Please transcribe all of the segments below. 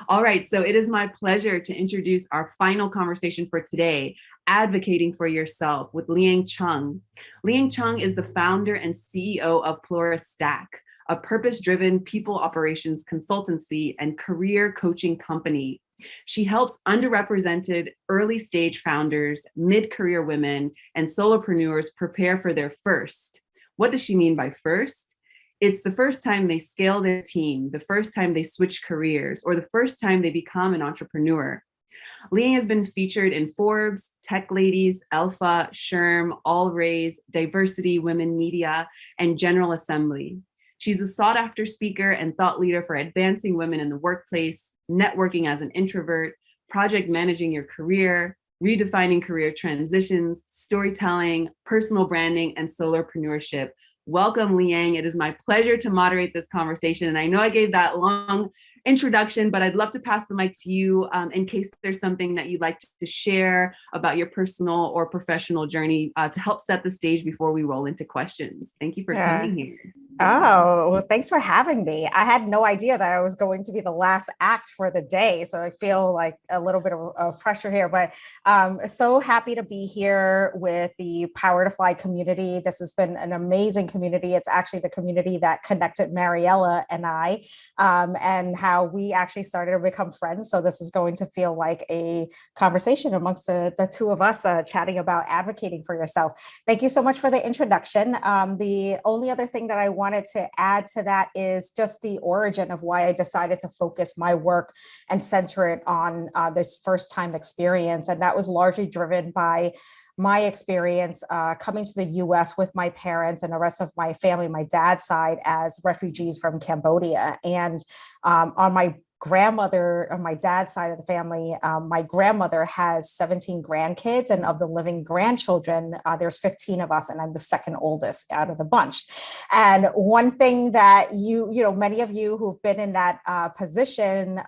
All right, so it is my pleasure to introduce our final conversation for today, Advocating for Yourself with Liang Chung. Liang Chung is the founder and CEO of Pelora Stack, a purpose-driven people operations consultancy and career coaching company. She helps underrepresented early stage founders, mid-career women, and solopreneurs prepare for their first. What does she mean by first? It's the first time they scale their team, the first time they switch careers, or the first time they become an entrepreneur. Liang has been featured in Forbes, Tech Ladies, Alpha, Sherm, All Raise, Diversity, Women Media, and General Assembly. She's a sought-after speaker and thought leader for advancing women in the workplace, networking as an introvert, project managing your career, redefining career transitions, storytelling, personal branding, and solopreneurship. Welcome, Liang. It is my pleasure to moderate this conversation. And I know I gave that long introduction, but I'd love to pass the mic to you in case there's something that you'd like to share about your personal or professional journey to help set the stage before we roll into questions. Thank you for coming here. Oh, well, thanks for having me. I had no idea that I was going to be the last act for the day. So I feel like a little bit of pressure here, but so happy to be here with the Power to Fly community. This has been an amazing community. It's actually the community that connected Mariella and I, and how we actually started to become friends. So this is going to feel like a conversation amongst the two of us chatting about advocating for yourself. Thank you so much for the introduction. The only other thing that I wanted to add to that is just the origin of why I decided to focus my work and center it on this first time experience. And that was largely driven by my experience coming to the US with my parents and the rest of my family, my dad's side, as refugees from Cambodia. And on my dad's side of the family, my grandmother has 17 grandkids, and of the living grandchildren, there's 15 of us, and I'm the second oldest out of the bunch. And one thing that many of you who've been in that position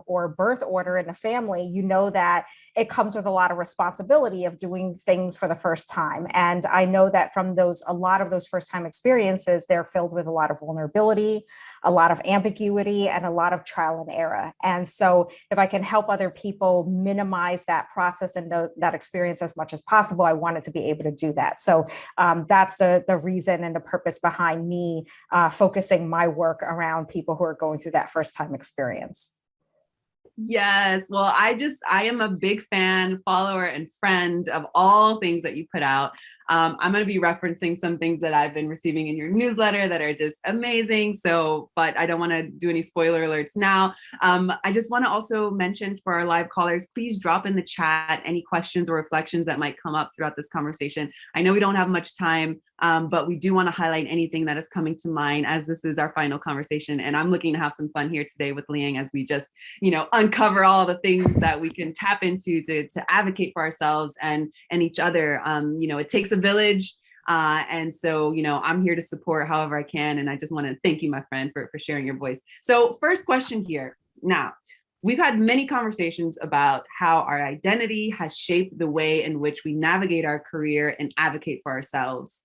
or birth order in a family, you know that it comes with a lot of responsibility of doing things for the first time. And I know that from a lot of those first time experiences, they're filled with a lot of vulnerability, a lot of ambiguity, and a lot of trial and error. And so if I can help other people minimize that process and that experience as much as possible, I wanted to be able to do that. So that's the reason and the purpose behind me focusing my work around people who are going through that first time experience. Yes. Well, I am a big fan, follower, and friend of all things that you put out. I'm going to be referencing some things that I've been receiving in your newsletter that are just amazing. But I don't want to do any spoiler alerts now. I just want to also mention for our live callers, please drop in the chat any questions or reflections that might come up throughout this conversation. I know we don't have much time, but we do want to highlight anything that is coming to mind as this is our final conversation. And I'm looking to have some fun here today with Liang as we just, uncover all the things that we can tap into to advocate for ourselves and each other. It takes a village. And so, I'm here to support however I can. And I just want to thank you, my friend, for sharing your voice. So first question here. Now, we've had many conversations about how our identity has shaped the way in which we navigate our career and advocate for ourselves.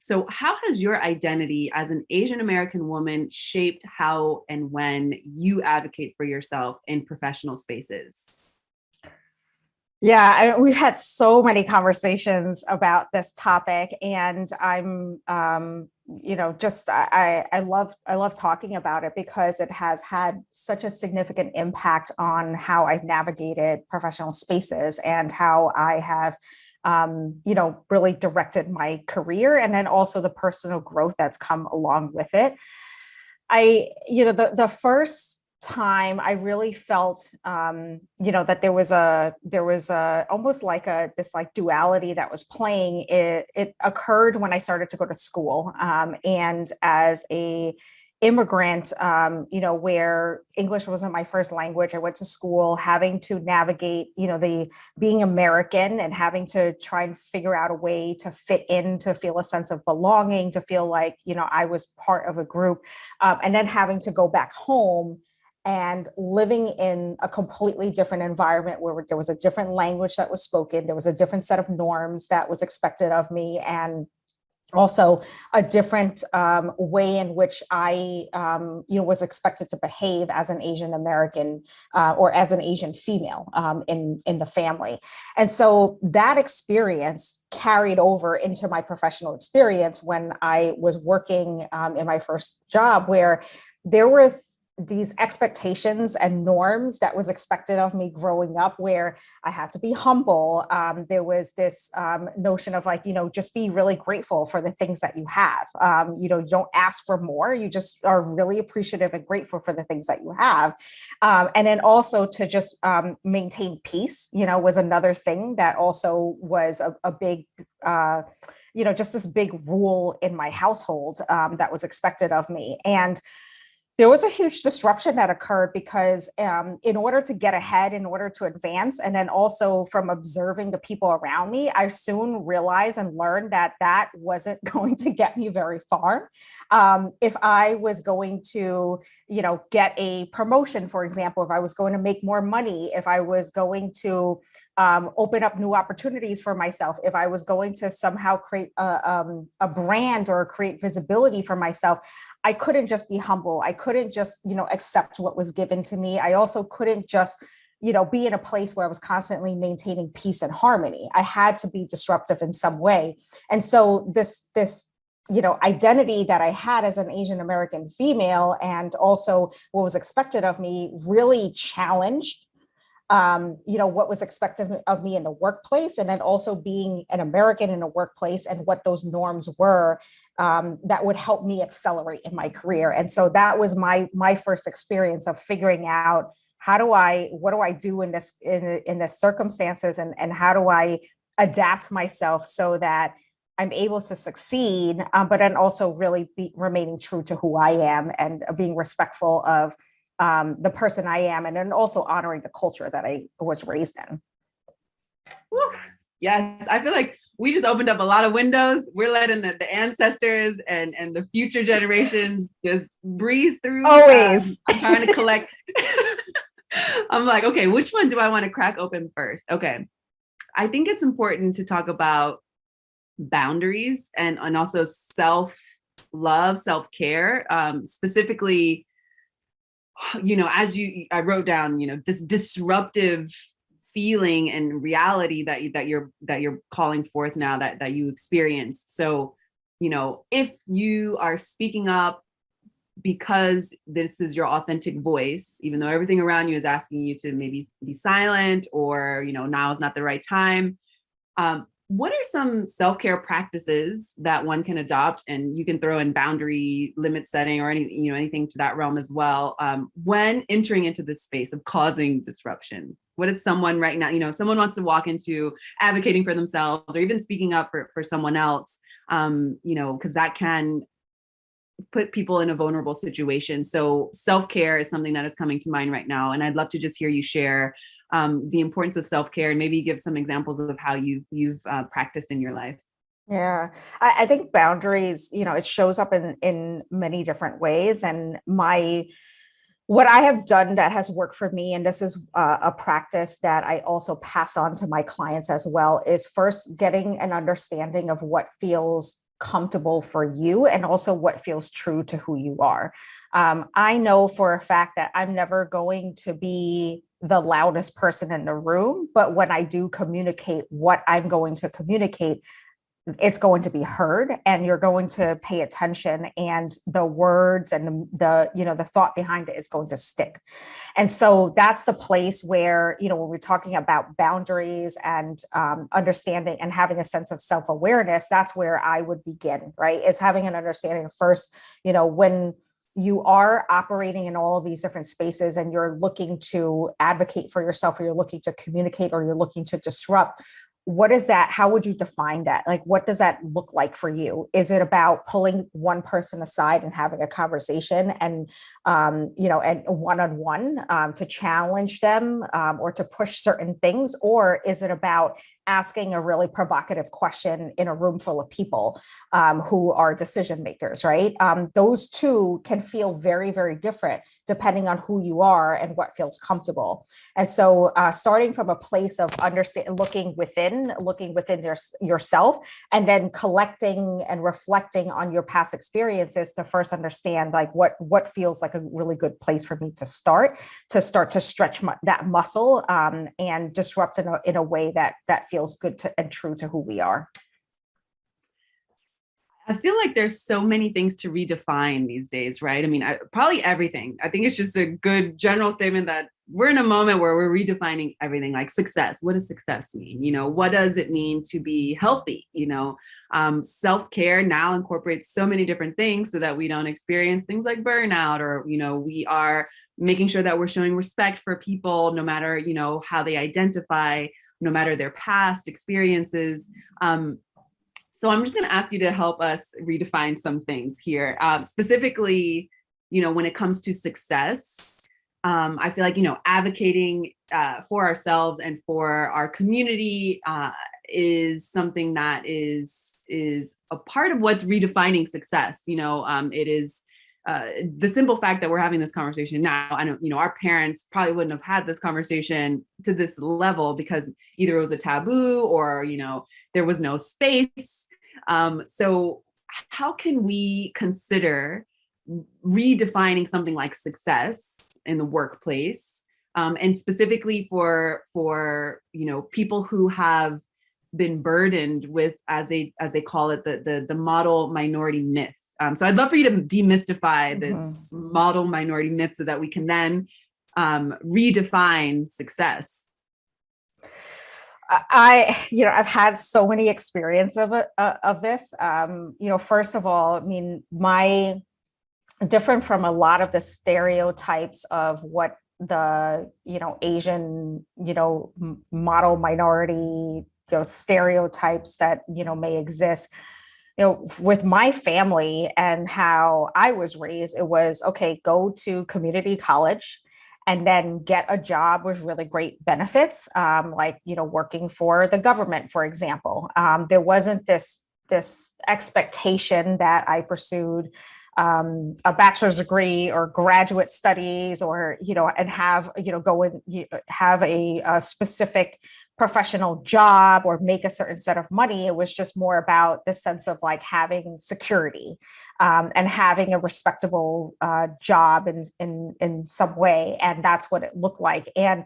So how has your identity as an Asian American woman shaped how and when you advocate for yourself in professional spaces? Yeah, we've had so many conversations about this topic, and I'm, I love talking about it because it has had such a significant impact on how I've navigated professional spaces and how I have, really directed my career, and then also the personal growth that's come along with it. The first time I really felt, that there was almost like this duality that was playing. It occurred when I started to go to school, and as a immigrant, where English wasn't my first language. I went to school having to navigate, the being American and having to try and figure out a way to fit in, to feel a sense of belonging, to feel like, I was part of a group, and then having to go back home and living in a completely different environment where there was a different language that was spoken, there was a different set of norms that was expected of me. And also a different way in which I, was expected to behave as an Asian American or as an Asian female in the family. And so that experience carried over into my professional experience when I was working in my first job, where there were these expectations and norms that was expected of me growing up, where I had to be humble. There was this notion of like, just be really grateful for the things that you have. You don't ask for more. You just are really appreciative and grateful for the things that you have. And then also to just maintain peace, was another thing that also was a big, just this big rule in my household that was expected of me. And there was a huge disruption that occurred because in order to get ahead, in order to advance, and then also from observing the people around me, I soon realized and learned that that wasn't going to get me very far. If I was going to, get a promotion, for example, if I was going to make more money, if I was going to open up new opportunities for myself, if I was going to somehow create a brand or create visibility for myself, I couldn't just be humble. I couldn't just, accept what was given to me. I also couldn't just, be in a place where I was constantly maintaining peace and harmony. I had to be disruptive in some way. And so this identity that I had as an Asian American female, and also what was expected of me, really challenged what was expected of me in the workplace, and then also being an American in a workplace and what those norms were that would help me accelerate in my career. And so that was my first experience of figuring out what do I do in this circumstances, and how do I adapt myself so that I'm able to succeed, but then also really remaining true to who I am and being respectful of the person I am, and then also honoring the culture that I was raised in. Woo. Yes, I feel like we just opened up a lot of windows. We're letting the ancestors and the future generations just breeze through. Always. I'm trying to collect. I'm like, okay, which one do I want to crack open first? Okay. I think it's important to talk about boundaries and also self-love, self-care, specifically, I wrote down, this disruptive feeling and reality that you're calling forth now that you experienced. So, if you are speaking up because this is your authentic voice, even though everything around you is asking you to maybe be silent, or, now is not the right time. What are some self-care practices that one can adopt? And you can throw in boundary limit setting or anything to that realm as well. When entering into this space of causing disruption, what is someone right now, if someone wants to walk into advocating for themselves or even speaking up for someone else, because that can put people in a vulnerable situation. So self-care is something that is coming to mind right now. And I'd love to just hear you share the importance of self-care and maybe give some examples of how you've practiced in your life. Yeah, I think boundaries, it shows up in many different ways. And what I have done that has worked for me, and this is a practice that I also pass on to my clients as well, is first getting an understanding of what feels comfortable for you and also what feels true to who you are. I know for a fact that I'm never going to be the loudest person in the room, but when I do communicate what I'm going to communicate, it's going to be heard, and you're going to pay attention, and the words and the thought behind it is going to stick. And so that's the place where, when we're talking about boundaries and understanding and having a sense of self-awareness, that's where I would begin, right? Is having an understanding of first, when you are operating in all of these different spaces and you're looking to advocate for yourself, or you're looking to communicate, or you're looking to disrupt, what is that? How would you define that? Like, what does that look like for you? Is it about pulling one person aside and having a conversation and, and one-on-one to challenge them or to push certain things? Or is it about asking a really provocative question in a room full of people who are decision makers, right? Those two can feel very, very different depending on who you are and what feels comfortable. And so starting from a place of looking within yourself, and then collecting and reflecting on your past experiences to first understand like what feels like a really good place for me to start to stretch that muscle and disrupt in a way that feels good and true to who we are. I feel like there's so many things to redefine these days, right? I mean, probably everything. I think it's just a good general statement that we're in a moment where we're redefining everything, like success. What does success mean? You know, what does it mean to be healthy? You know, self-care now incorporates so many different things so that we don't experience things like burnout, or, you know, we are making sure that we're showing respect for people, no matter, you know, how they identify, no matter their past experiences. So I'm just going to ask you to help us redefine some things here. Specifically, you know, when it comes to success, I feel like, you know, advocating for ourselves and for our community is something that is a part of what's redefining success. You know, it is the simple fact that we're having this conversation now. I know, you know, our parents probably wouldn't have had this conversation to this level because either it was a taboo or, you know, there was no space. So how can we consider redefining something like success in the workplace, and specifically for you know, people who have been burdened with, as they call it, the model minority myth. So I'd love for you to demystify this model minority myth so that we can then redefine success. I've had so many experiences of this. First of all, I mean, different from a lot of the stereotypes of what the, Asian, model minority, stereotypes that, may exist. With my family and how I was raised, it was, okay, go to community college and then get a job with really great benefits, working for the government, for example. There wasn't this expectation that I pursued a bachelor's degree or graduate studies, or and have go and have a specific professional job or make a certain set of money. It was just more about the sense of like having security and having a respectable job in some way, and that's what it looked like. And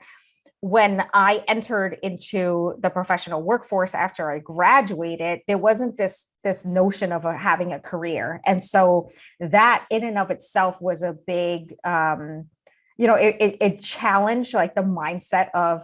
when I entered into the professional workforce after I graduated, there wasn't this notion of having a career. And so that in and of itself was a big, it challenged like the mindset of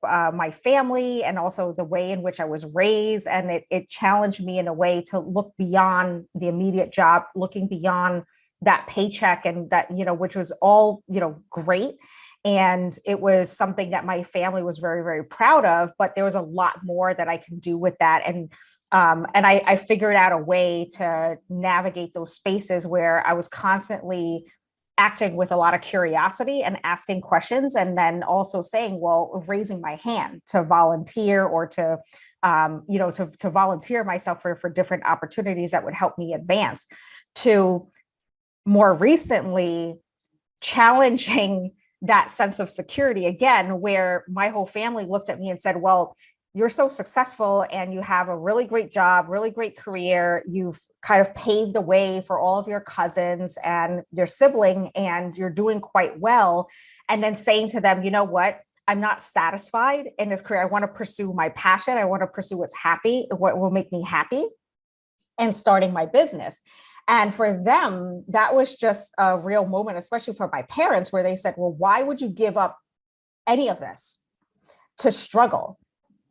my family, and also the way in which I was raised. And it challenged me in a way to look beyond the immediate job, looking beyond that paycheck, and that, which was all, great. And it was something that my family was very, very proud of, but there was a lot more that I can do with that. And I figured out a way to navigate those spaces where I was constantly acting with a lot of curiosity and asking questions, and then also saying, well, raising my hand to volunteer, or to volunteer myself for different opportunities that would help me advance, to more recently challenging that sense of security again, where my whole family looked at me and said, well, you're so successful and you have a really great job, really great career. You've kind of paved the way for all of your cousins and your sibling, and you're doing quite well. And then saying to them, you know what? I'm not satisfied in this career. I want to pursue my passion. I want to pursue what will make me happy, and starting my business. And for them, that was just a real moment, especially for my parents, where they said, well, why would you give up any of this to struggle?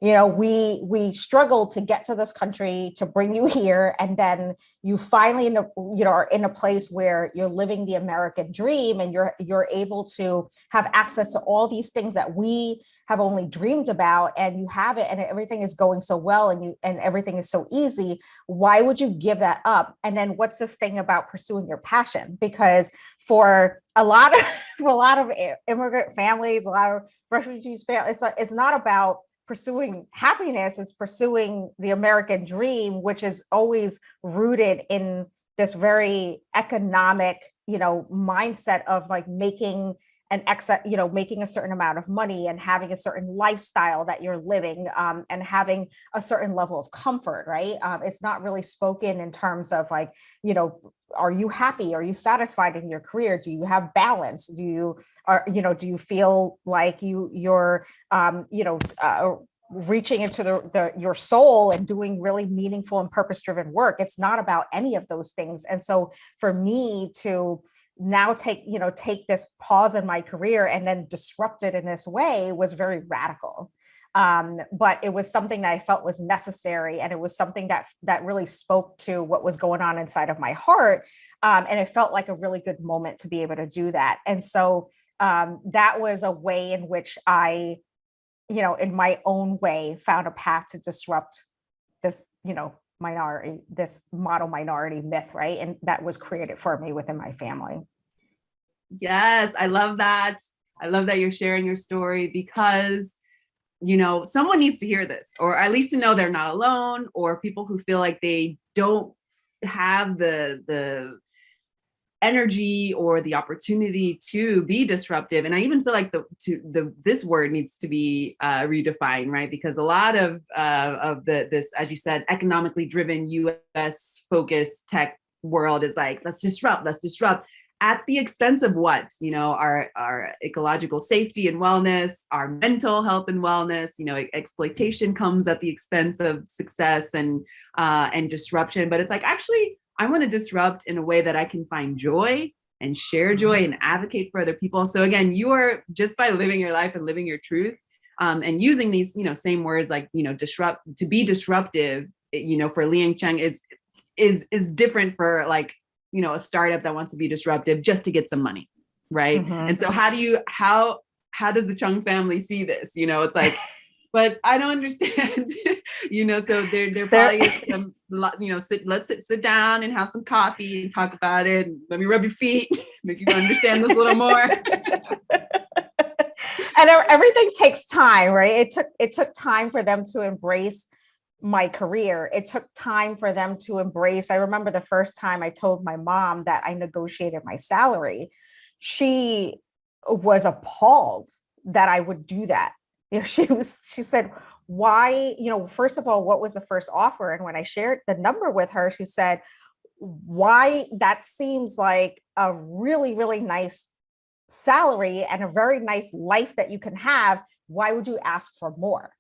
We struggled to get to this country, to bring you here, and then you finally, are in a place where you're living the American dream, and you're able to have access to all these things that we have only dreamed about, and you have it, and everything is going so well, and everything is so easy. Why would you give that up? And then what's this thing about pursuing your passion? Because for a lot of immigrant families, a lot of refugees families, it's not about pursuing happiness, it's pursuing the American dream, which is always rooted in this very economic, mindset of like making an excess, making a certain amount of money and having a certain lifestyle that you're living, and having a certain level of comfort, right? It's not really spoken in terms of like, are you happy? Are you satisfied in your career? Do you have balance? Do you feel like you're reaching into your soul and doing really meaningful and purpose-driven work? It's not about any of those things. And so for me to now take this pause in my career and then disrupt it in this way was very radical. But it was something that I felt was necessary. And it was something that really spoke to what was going on inside of my heart. And it felt like a really good moment to be able to do that. And so that was a way in which I, in my own way, found a path to disrupt this, this model minority myth, right? And that was created for me within my family. Yes, I love that. I love that you're sharing your story because, someone needs to hear this, or at least to know they're not alone, or people who feel like they don't have the energy or the opportunity to be disruptive. And I even feel like this word needs to be redefined, right? Because a lot of this, as you said, economically driven US focused tech world is like, let's disrupt at the expense of what? Our ecological safety and wellness, our mental health and wellness. Exploitation comes at the expense of success and disruption. But it's like, actually, I want to disrupt in a way that I can find joy and share joy and advocate for other people. So again, you are, just by living your life and living your truth, and using these, same words like, disrupt, to be disruptive, for Liang Chung is different for like, a startup that wants to be disruptive just to get some money. Right. And so how does the Chung family see this? It's like, but I don't understand, so they're probably some, let's sit down and have some coffee and talk about it. And let me rub your feet, make you understand this a little more. And everything takes time, right? It took time for them to embrace my career. It took time for them to embrace. I remember the first time I told my mom that I negotiated my salary, she was appalled that I would do that. She said, why, first of all, what was the first offer? And when I shared the number with her, she said, why, that seems like a really, really nice salary and a very nice life that you can have. Why would you ask for more?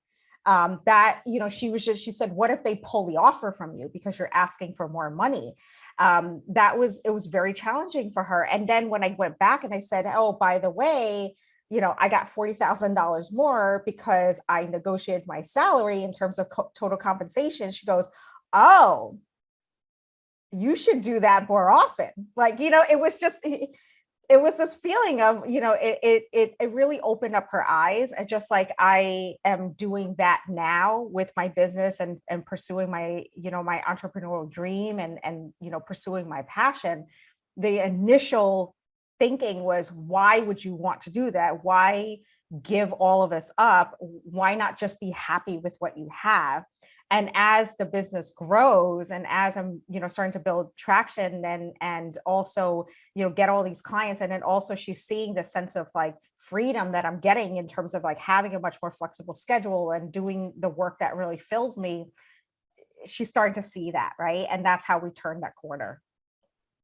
She said, what if they pull the offer from you because you're asking for more money? It was very challenging for her. And then when I went back and I said, oh, by the way, I got $40,000 more because I negotiated my salary in terms of total compensation. She goes, oh, you should do that more often. Like, it was this feeling of, it really opened up her eyes. And just like I am doing that now with my business and pursuing my, my entrepreneurial dream and pursuing my passion, the initial thinking was, why would you want to do that? Why give all of us up? Why not just be happy with what you have? And as the business grows and as I'm, starting to build traction and also, get all these clients, and then also she's seeing the sense of like freedom that I'm getting in terms of like having a much more flexible schedule and doing the work that really fills me. She's starting to see that, right? And that's how we turn that corner.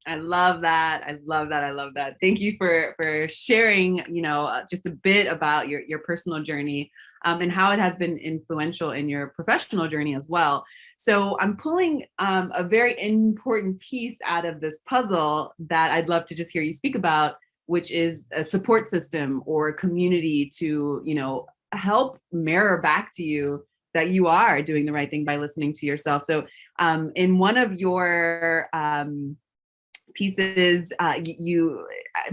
I love that. Thank you for sharing, just a bit about your personal journey, and how it has been influential in your professional journey as well. So I'm pulling a very important piece out of this puzzle that I'd love to just hear you speak about, which is a support system or a community to, help mirror back to you that you are doing the right thing by listening to yourself. So in one of your pieces,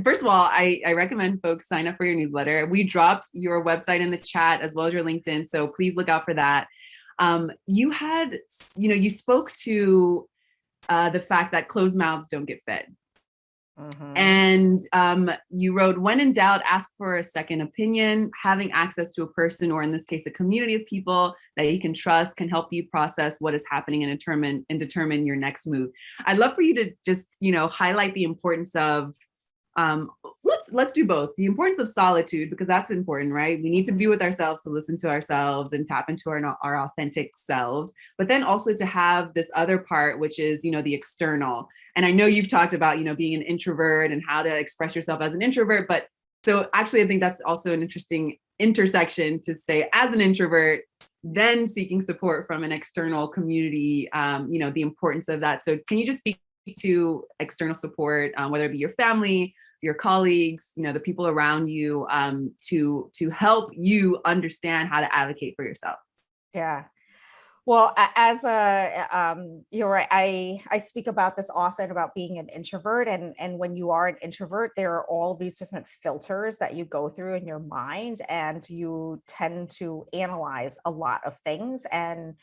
first of all, I recommend folks sign up for your newsletter. We dropped your website in the chat as well as your LinkedIn, so please look out for that. You spoke to the fact that closed mouths don't get fed. Mhm. And you wrote, when in doubt, ask for a second opinion. Having access to a person, or in this case, a community of people that you can trust, can help you process what is happening and determine your next move. I'd love for you to just, highlight the importance of um, let's do both. The importance of solitude, because that's important, right? We need to be with ourselves, to listen to ourselves and tap into our authentic selves, but then also to have this other part, which is, the external. And I know you've talked about, being an introvert and how to express yourself as an introvert, but so actually I think that's also an interesting intersection to say, as an introvert, then seeking support from an external community, the importance of that. So can you just speak to external support, whether it be your family, your colleagues, the people around you, to help you understand how to advocate for yourself? Yeah. Well, as a, you're right. I speak about this often about being an introvert, and when you are an introvert, there are all these different filters that you go through in your mind, and you tend to analyze a lot of things, and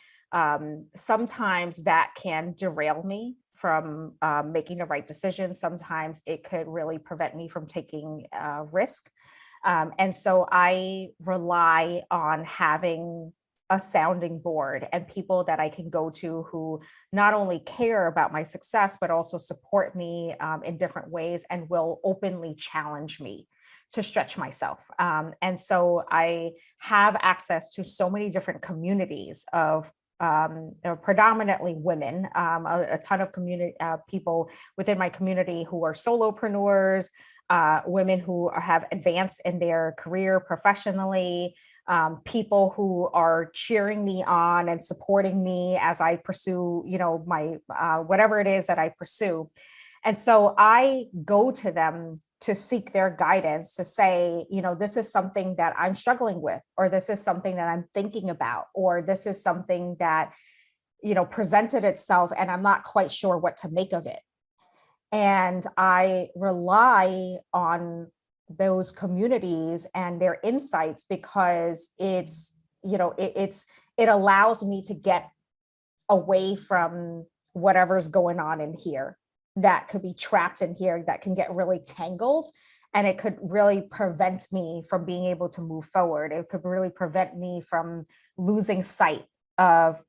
sometimes that can derail me from making the right decision. Sometimes it could really prevent me from taking risk, and so I rely on having a sounding board and people that I can go to who not only care about my success, but also support me in different ways and will openly challenge me to stretch myself. And so I have access to so many different communities of predominantly women, a ton of community people within my community who are solopreneurs, women who have advanced in their career professionally, people who are cheering me on and supporting me as I pursue, my whatever it is that I pursue. And so I go to them to seek their guidance, to say, this is something that I'm struggling with, or this is something that I'm thinking about, or this is something that, presented itself and I'm not quite sure what to make of it. And I rely on those communities and their insights because it allows me to get away from whatever's going on in here that could be trapped in here, that can get really tangled, and it could really prevent me from being able to move forward. It could really prevent me from losing sight of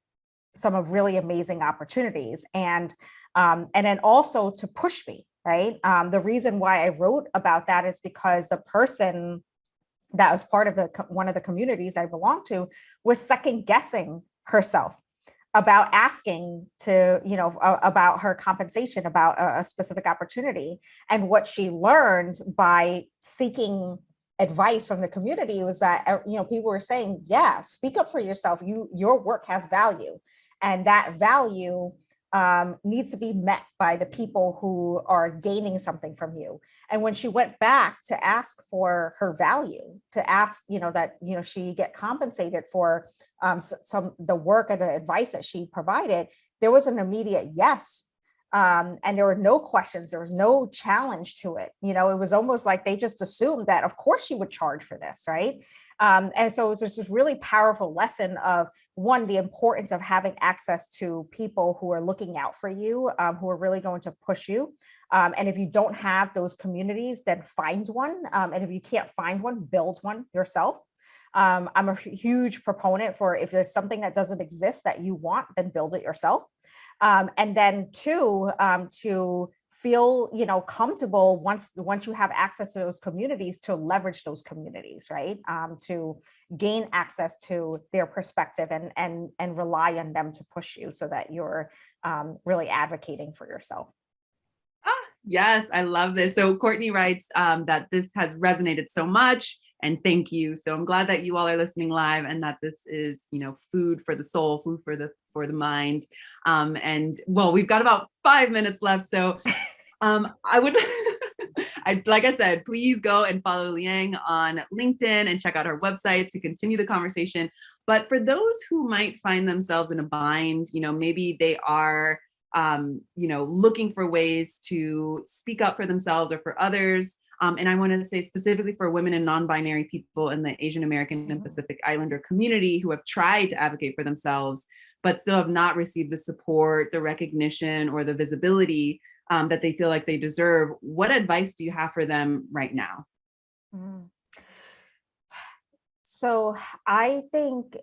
some of really amazing opportunities, and then also to push me, right? The reason why I wrote about that is because the person that was part of one of the communities I belong to was second guessing herself about asking to, about her compensation, about a specific opportunity. And what she learned by seeking advice from the community was that, people were saying, yeah, speak up for yourself. Your work has value. And that value needs to be met by the people who are gaining something from you. And when she went back to ask for her value, to ask, that, she get compensated for some the work and the advice that she provided, there was an immediate yes. And there were no questions, there was no challenge to it. It was almost like they just assumed that, of course, she would charge for this, right? And so it was just this really powerful lesson of, one, the importance of having access to people who are looking out for you, who are really going to push you. And if you don't have those communities, then find one. And if you can't find one, build one yourself. I'm a huge proponent for, if there's something that doesn't exist that you want, then build it yourself. And then two, to feel, comfortable once you have access to those communities, to leverage those communities, right? To gain access to their perspective and rely on them to push you so that you're really advocating for yourself. Yes, I love this. So Courtney writes that this has resonated so much, and thank you. So I'm glad that you all are listening live, and that this is, food for the soul, food for the mind. And well, we've got about 5 minutes left. So I would, like I said, please go and follow Liang on LinkedIn and check out her website to continue the conversation. But for those who might find themselves in a bind, maybe they are looking for ways to speak up for themselves or for others. And I want to say specifically for women and non-binary people in the Asian American and Pacific Islander community who have tried to advocate for themselves, but still have not received the support, the recognition, or the visibility that they feel like they deserve. What advice do you have for them right now? Mm. So I think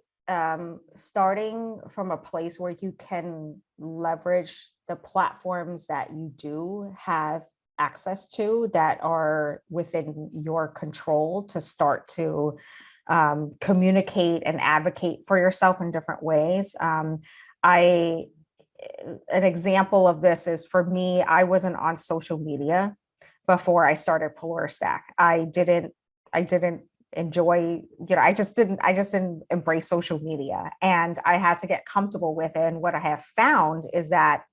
starting from a place where you can leverage the platforms that you do have access to that are within your control to start to communicate and advocate for yourself in different ways. I An example of this is, for me, I wasn't on social media before I started Pelora Stack. I didn't enjoy, I just didn't embrace social media, and I had to get comfortable with it. And what I have found is that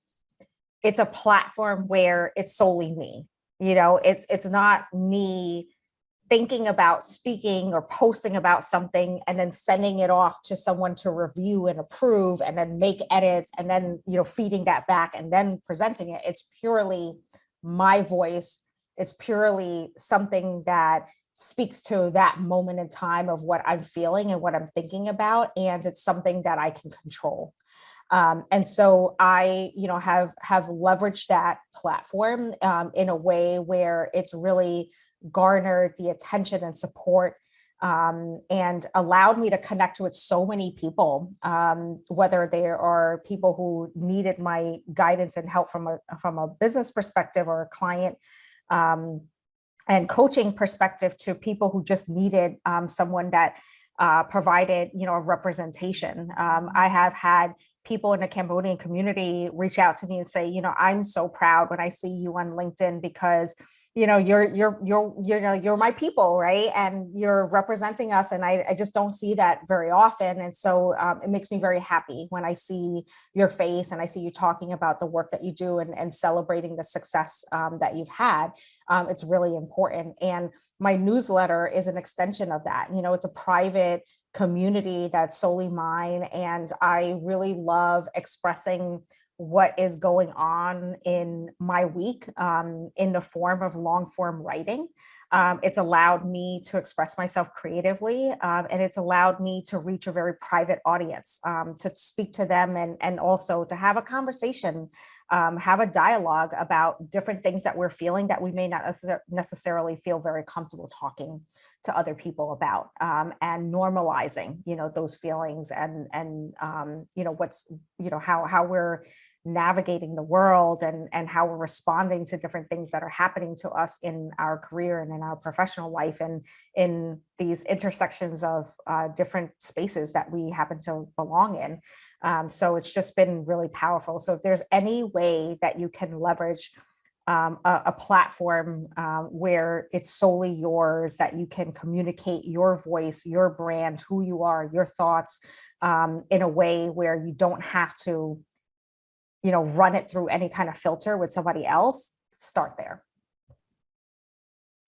it's a platform where it's solely me. It's not me thinking about speaking or posting about something and then sending it off to someone to review and approve and then make edits and then feeding that back and then presenting it. It's purely my voice. It's purely something that speaks to that moment in time of what I'm feeling and what I'm thinking about, and it's something that I can control. And so I, have leveraged that platform in a way where it's really garnered the attention and support, and allowed me to connect with so many people, whether there are people who needed my guidance and help from a business perspective, or a client and coaching perspective, to people who just needed someone that provided, a representation. I have had people in the Cambodian community reach out to me and say, I'm so proud when I see you on LinkedIn, because you're my people, right? And you're representing us. And I just don't see that very often. And so it makes me very happy when I see your face and I see you talking about the work that you do, and celebrating the success that you've had. It's really important. And my newsletter is an extension of that. It's a private community that's solely mine. And I really love expressing what is going on in my week in the form of long form writing. It's allowed me to express myself creatively, and it's allowed me to reach a very private audience, to speak to them, and also to have a conversation, have a dialogue about different things that we're feeling that we may not necessarily feel very comfortable talking to other people about, and normalizing, those feelings, and what's, how we're navigating the world, and how we're responding to different things that are happening to us in our career and in our professional life, and in these intersections of different spaces that we happen to belong in. So it's just been really powerful. So if there's any way that you can leverage a platform where it's solely yours, that you can communicate your voice, your brand, who you are, your thoughts, in a way where you don't have to run it through any kind of filter with somebody else, start there.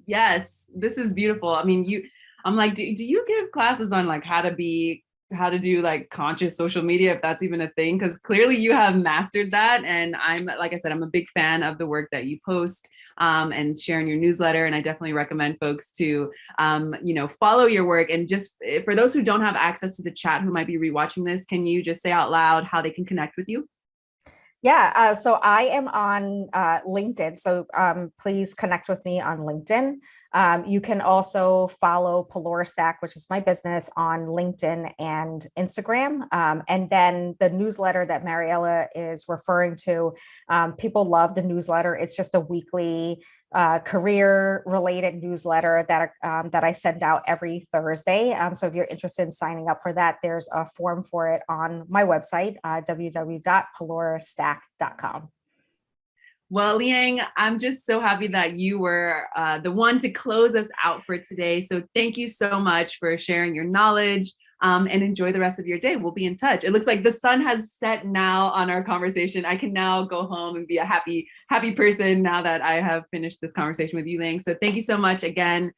Yes, this is beautiful. I mean, I'm like, do you give classes on like how to do like conscious social media, if that's even a thing? Because clearly you have mastered that. And like I said, I'm a big fan of the work that you post, and sharing your newsletter. And I definitely recommend folks to, follow your work. And just for those who don't have access to the chat, who might be rewatching this, can you just say out loud how they can connect with you? Yeah, so I am on LinkedIn. So please connect with me on LinkedIn. You can also follow Pelora Stack, which is my business, on LinkedIn and Instagram. And then the newsletter that Mariella is referring to, people love the newsletter. It's just a weekly career-related newsletter that I send out every Thursday. So if you're interested in signing up for that, there's a form for it on my website, www.pelorastack.com. Well, Liang, I'm just so happy that you were the one to close us out for today. So thank you so much for sharing your knowledge, and enjoy the rest of your day. We'll be in touch. It looks like the sun has set now on our conversation. I can now go home and be a happy person now that I have finished this conversation with you, Liang. So thank you so much again.